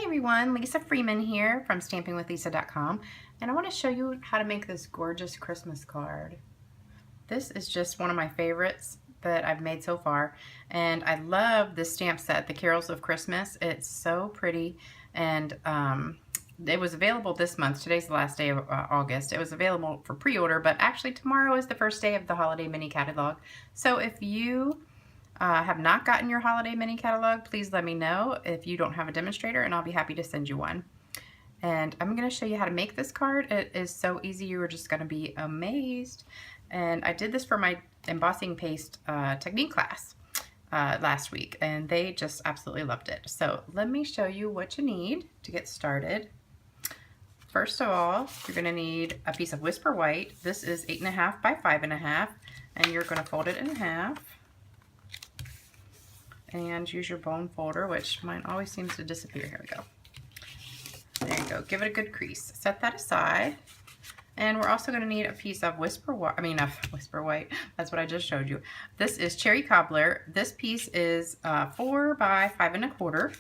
everyone, Lisa Freeman here from stampingwithlisa.com, and I want to show you how to make this gorgeous Christmas card. This is just one of my favorites that I've made so far, and I love this stamp set, the Carols of Christmas. It's so pretty, and it was available this month. Today's the last day of August. It was available for pre-order, but actually tomorrow is the first day of the holiday mini catalog. So if you have not gotten your holiday mini catalog, please let me know if you don't have a demonstrator, and I'll be happy to send you one. And I'm going to show you how to make this card. It is so easy, you are just going to be amazed. And I did this for my embossing paste technique class last week, and they just absolutely loved it. So let me show you what you need to get started. First of all, you're going to need a piece of Whisper White. This is 8.5 by 5.5, and you're going to fold it in half. And use your bone folder, which mine always seems to disappear. Here we go. There you go. Give it a good crease. Set that aside. And we're also going to need a piece of Whisper White. That's what I just showed you. This is Cherry Cobbler. This piece is 4 by 5.25.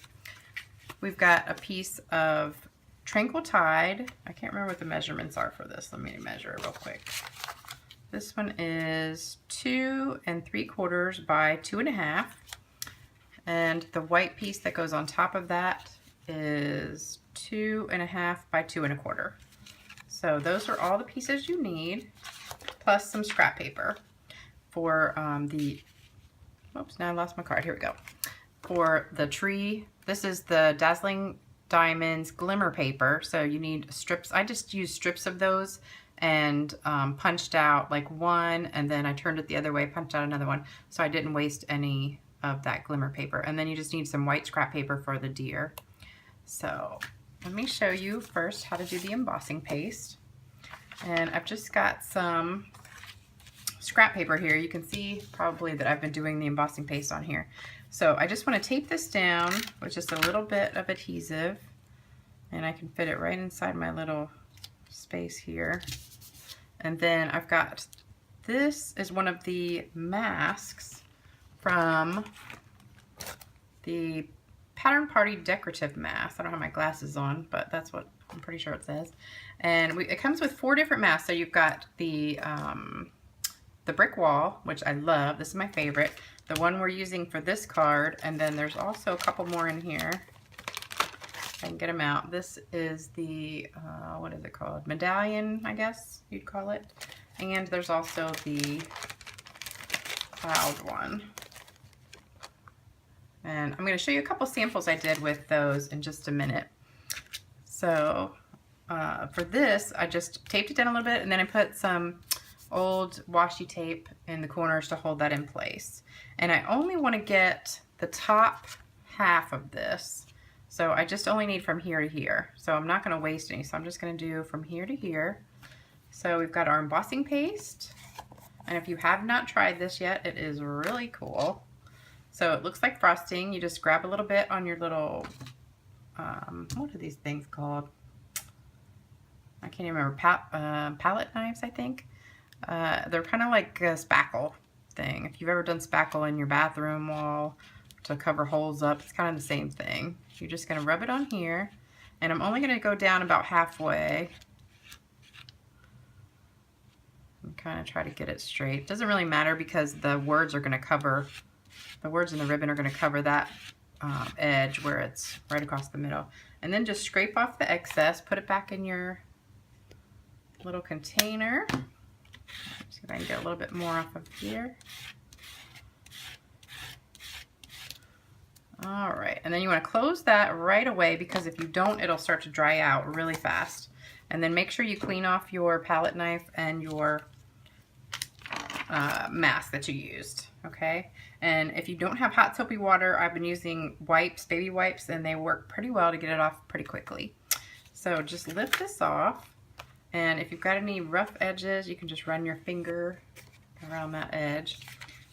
We've got a piece of Tranquil Tide. I can't remember what the measurements are for this. Let me measure it real quick. This one is 2 3/4 by 2.5. And the white piece that goes on top of that is 2.5 by 2.25. So those are all the pieces you need, plus some scrap paper for oops, now I lost my card. Here we go. For the tree, this is the Dazzling Diamonds Glimmer paper. So you need strips. I just used strips of those and punched out like one, and then I turned it the other way, punched out another one, so I didn't waste any of that glimmer paper. And then you just need some white scrap paper for the deer. So let me show you first how to do the embossing paste. And I've just got some scrap paper here. You can see probably that I've been doing the embossing paste on here. So I just want to tape this down with just a little bit of adhesive, and I can fit it right inside my little space here. And then I've got, this is one of the masks from the Pattern Party Decorative Mask. I don't have my glasses on, but that's what I'm pretty sure it says. And it comes with 4 different masks. So you've got the brick wall, which I love. This is my favorite. The one we're using for this card, and then there's also a couple more in here. If I can get them out. This is the what is it called? Medallion, I guess you'd call it. And there's also the cloud one. And I'm going to show you a couple samples I did with those in just a minute. So for this, I just taped it down a little bit, and then I put some old washi tape in the corners to hold that in place. And I only want to get the top half of this. So I just only need from here to here. So I'm not going to waste any. So I'm just going to do from here to here. So we've got our embossing paste. And if you have not tried this yet, it is really cool. So it looks like frosting. You just grab a little bit on your little, what are these things called? I can't even remember, palette knives, I think. They're kind of like a spackle thing. If you've ever done spackle in your bathroom wall to cover holes up, it's kind of the same thing. You're just going to rub it on here, and I'm only going to go down about halfway and kind of try to get it straight. It doesn't really matter because the words are going to cover, the words in the ribbon are going to cover that edge where it's right across the middle. And then just scrape off the excess, put it back in your little container. See if I can get a little bit more off of here. All right, and then you want to close that right away, because if you don't, it'll start to dry out really fast. And then make sure you clean off your palette knife and your mask that you used, okay? And if you don't have hot soapy water, I've been using wipes, baby wipes, and they work pretty well to get it off pretty quickly. So just lift this off, and if you've got any rough edges, you can just run your finger around that edge.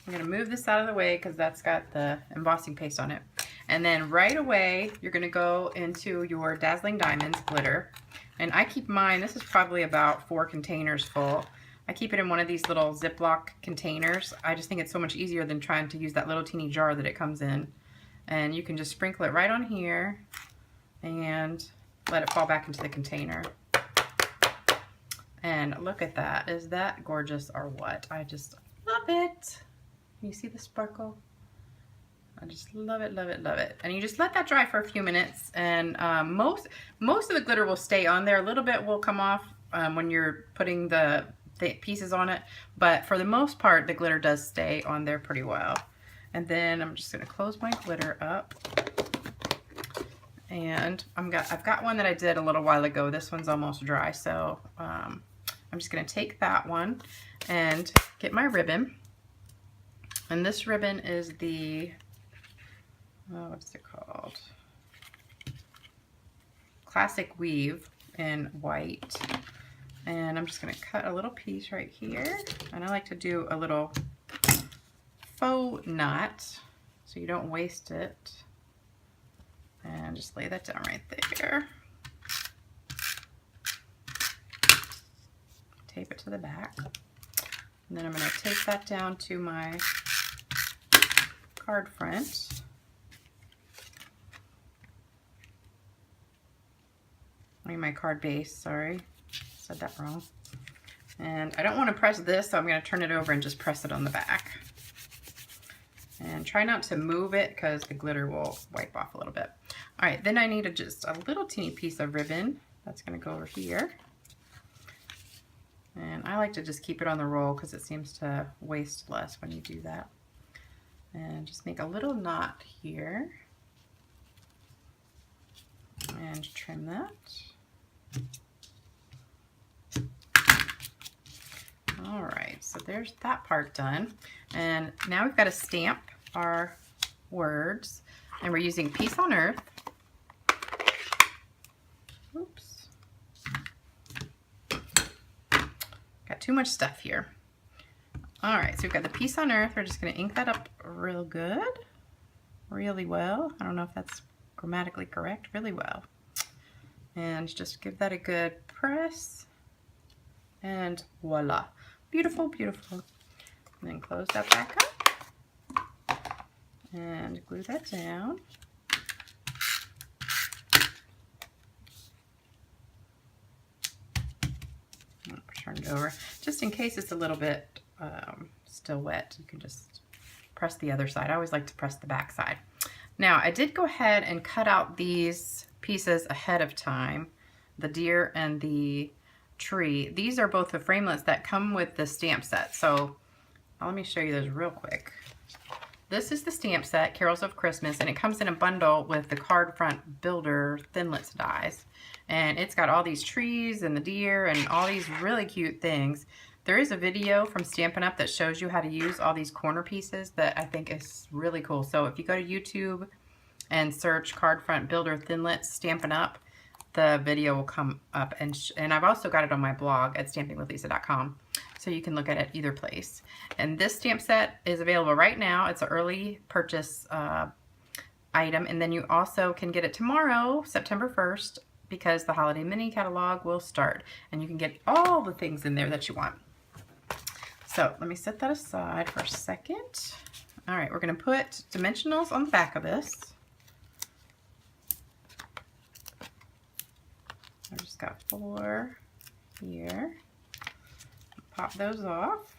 I'm going to move this out of the way because that's got the embossing paste on it. And then right away, you're going to go into your Dazzling Diamonds glitter. And I keep mine, this is probably about 4 containers full. I keep it in one of these little Ziploc containers. I just think it's so much easier than trying to use that little teeny jar that it comes in. And you can just sprinkle it right on here. and let it fall back into the container. And look at that. Is that gorgeous or what? I just love it. Can you see the sparkle? I just love it, love it, love it. And you just let that dry for a few minutes, and most of the glitter will stay on there. A little bit will come off when you're putting the pieces on it, but for the most part, the glitter does stay on there pretty well. And then I'm just gonna close my glitter up. And I've got one that I did a little while ago. This one's almost dry, so I'm just gonna take that one and get my ribbon. And this ribbon is the, what's it called? Classic Weave in white. And I'm just gonna cut a little piece right here. And I like to do a little faux knot so you don't waste it. And just lay that down right there. Tape it to the back. And then I'm going to tape that down to my card front. I mean my card base, sorry. Said that wrong. And I don't want to press this, so I'm going to turn it over and just press it on the back. And try not to move it because the glitter will wipe off a little bit. All right, then I need just a little teeny piece of ribbon. That's going to go over here. And I like to just keep it on the roll because it seems to waste less when you do that. And just make a little knot here. And trim that. All right, so there's that part done. And now we've got to stamp our words. And we're using Peace on Earth. Oops. Got too much stuff here. All right, so we've got the Peace on Earth. We're just going to ink that up real good. Really well. I don't know if that's grammatically correct. Really well. And just give that a good press. And voila. Beautiful, beautiful. And then close that back up. And glue that down. Turn it over. Just in case it's a little bit still wet, you can just press the other side. I always like to press the back side. Now, I did go ahead and cut out these pieces ahead of time, the deer and the tree. These are both the framelits that come with the stamp set. So let me show you those real quick. This is the stamp set, Carols of Christmas, and it comes in a bundle with the card front builder Thinlits dies. And it's got all these trees and the deer and all these really cute things. There is a video from Stampin' Up that shows you how to use all these corner pieces that I think is really cool. So if you go to YouTube and search card front builder Thinlits Stampin' Up, the video will come up. And I've also got it on my blog at stampingwithlisa.com. So you can look at it either place. And this stamp set is available right now. It's an early purchase item. And then you also can get it tomorrow, September 1st, because the holiday mini catalog will start. And you can get all the things in there that you want. So let me set that aside for a second. All right, we're going to put dimensionals on the back of this. I just got 4 here. Pop those off.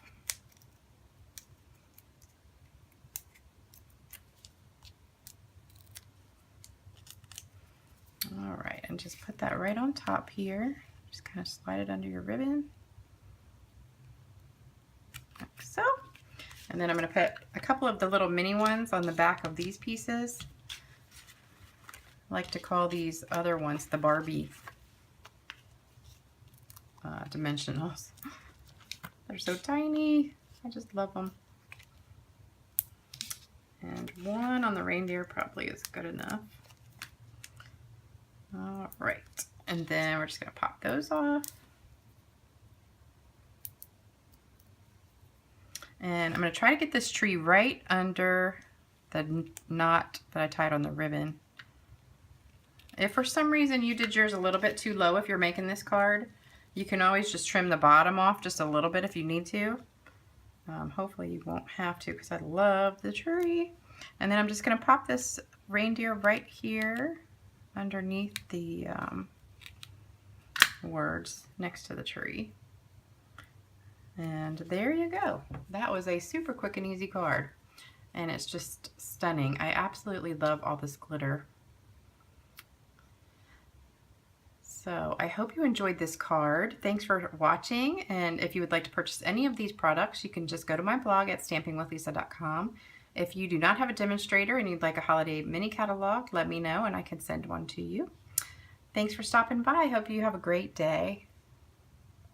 All right, and just put that right on top here. Just kind of slide it under your ribbon. Like so. And then I'm going to put a couple of the little mini ones on the back of these pieces. I like to call these other ones the Barbie dimensionals. They're so tiny. I just love them. And one on the reindeer probably is good enough. All right. And then we're just going to pop those off. And I'm going to try to get this tree right under the knot that I tied on the ribbon. If for some reason you did yours a little bit too low if you're making this card, you can always just trim the bottom off just a little bit if you need to. Hopefully you won't have to because I love the tree. And then I'm just going to pop this reindeer right here underneath the words next to the tree. And there you go. That was a super quick and easy card. And it's just stunning. I absolutely love all this glitter. So I hope you enjoyed this card. Thanks for watching. And if you would like to purchase any of these products, you can just go to my blog at stampingwithlisa.com. If you do not have a demonstrator and you'd like a holiday mini catalog, let me know and I can send one to you. Thanks for stopping by. I hope you have a great day.